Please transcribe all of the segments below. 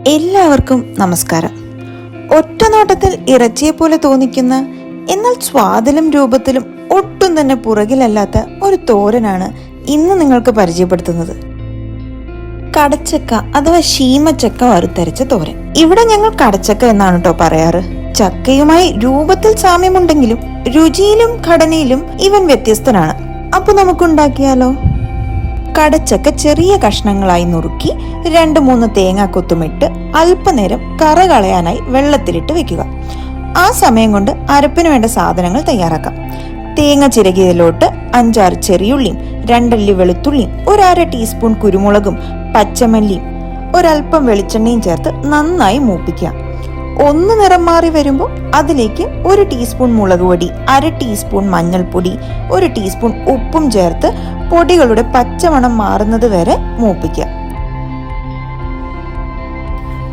എല്ലാവർക്കും നമസ്കാരം. ഒറ്റ നോട്ടത്തിൽ ഇറച്ചിയെ പോലെ തോന്നിക്കുന്ന എന്നാൽ സ്വാദിലും രൂപത്തിലും ഒട്ടും തന്നെ പുറകിലല്ലാത്ത ഒരു തോരനാണ് ഇന്ന് നിങ്ങൾക്ക് പരിചയപ്പെടുത്തുന്നത്. കടച്ചക്ക അഥവാ ശീമച്ചക്ക വറുത്തരച്ച തോരൻ. ഇവിടെ ഞങ്ങൾ കടച്ചക്ക എന്നാണ് കേട്ടോ പറയാറ്. ചക്കയുമായി രൂപത്തിൽ സാമ്യമുണ്ടെങ്കിലും രുചിയിലും ഘടനയിലും ഇവൻ വ്യത്യസ്തനാണ്. അപ്പൊ നമുക്കുണ്ടാക്കിയാലോ? കടച്ചക്ക ചെറിയ കഷ്ണങ്ങളായി നുറുക്കി 2-3 തേങ്ങാക്കൊത്തുമിട്ട് അല്പനേരം കറ കളയാനായി വെള്ളത്തിലിട്ട് വെക്കുക. ആ സമയം കൊണ്ട് അരപ്പിന് വേണ്ട സാധനങ്ങൾ തയ്യാറാക്കാം. തേങ്ങ ചിരകിയതിലോട്ട് 5-6 ചെറിയുള്ളിയും 2 അല്ലി വെളുത്തുള്ളിയും 1/2 ടീസ്പൂൺ കുരുമുളകും പച്ചമല്ലിയും ഒരൽപ്പം വെളിച്ചെണ്ണയും ചേർത്ത് നന്നായി മൂപ്പിക്കുക. ഒന്ന് നിറം മാറി വരുമ്പോൾ അതിലേക്ക് 1 ടീസ്പൂൺ മുളക് പൊടി, 1/2 ടീസ്പൂൺ മഞ്ഞൾപ്പൊടി, 1 ടീസ്പൂൺ ഉപ്പും ചേർത്ത് പൊടികളുടെ പച്ചമണം മാറുന്നത് വരെ മൂപ്പിക്കുക.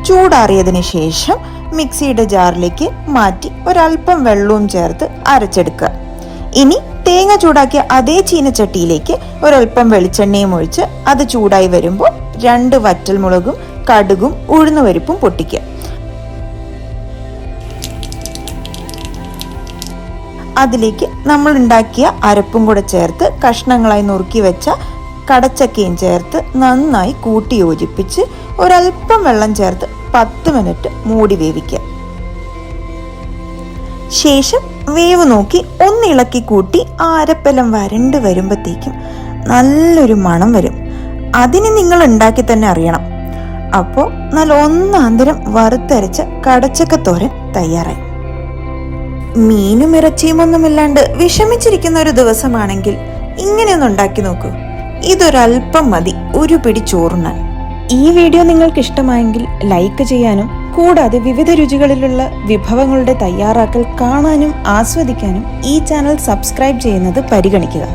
ചൂടാറിയതിനു ശേഷം മിക്സിയുടെ ജാറിലേക്ക് മാറ്റി ഒരൽപ്പം വെള്ളവും ചേർത്ത് അരച്ചെടുക്കുക. ഇനി തേങ്ങ ചൂടാക്കിയ അതേ ചീനച്ചട്ടിയിലേക്ക് ഒരൽപ്പം വെളിച്ചെണ്ണയും ഒഴിച്ച് അത് ചൂടായി വരുമ്പോൾ 2 വറ്റൽമുളകും കടുകും ഉഴുന്നുപരിപ്പും പൊട്ടിക്കുക. അതിലേക്ക് നമ്മൾ ഉണ്ടാക്കിയ അരപ്പും കൂടെ ചേർത്ത് കഷ്ണങ്ങളായി നുറുക്കി വെച്ച കടച്ചക്കയും ചേർത്ത് നന്നായി കൂട്ടി യോജിപ്പിച്ച് ഒരൽപ്പം വെള്ളം ചേർത്ത് 10 മിനിറ്റ് മൂടി വേവിക്കുക. ശേഷം വേവ് നോക്കി ഒന്ന് ഇളക്കി കൂട്ടി ആ അരപ്പെല്ലാം വരണ്ട് വരുമ്പോഴത്തേക്കും നല്ലൊരു മണം വരും. അതിന് നിങ്ങൾ ഉണ്ടാക്കി തന്നെ അറിയണം. അപ്പോൾ നല്ല ഒന്നാന്തരം വറുത്തരച്ച കടച്ചക്കത്തോരൻ തയ്യാറായി. മീനും ഇറച്ചിയും ഒന്നുമില്ലാണ്ട് വിഷമിച്ചിരിക്കുന്ന ഒരു ദിവസമാണെങ്കിൽ ഇങ്ങനെയൊന്ന് ഉണ്ടാക്കി നോക്കൂ. ഇതൊരൽപ്പം മതി ഒരു പിടി ചോറുണ്ണാൻ. ഈ വീഡിയോ നിങ്ങൾക്ക് ഇഷ്ടമായെങ്കിൽ ലൈക്ക് ചെയ്യാനും കൂടാതെ വിവിധ രുചികളിലുള്ള വിഭവങ്ങളുടെ തയ്യാറാക്കൽ കാണാനും ആസ്വദിക്കാനും ഈ ചാനൽ സബ്സ്ക്രൈബ് ചെയ്യുന്നത് പരിഗണിക്കുക.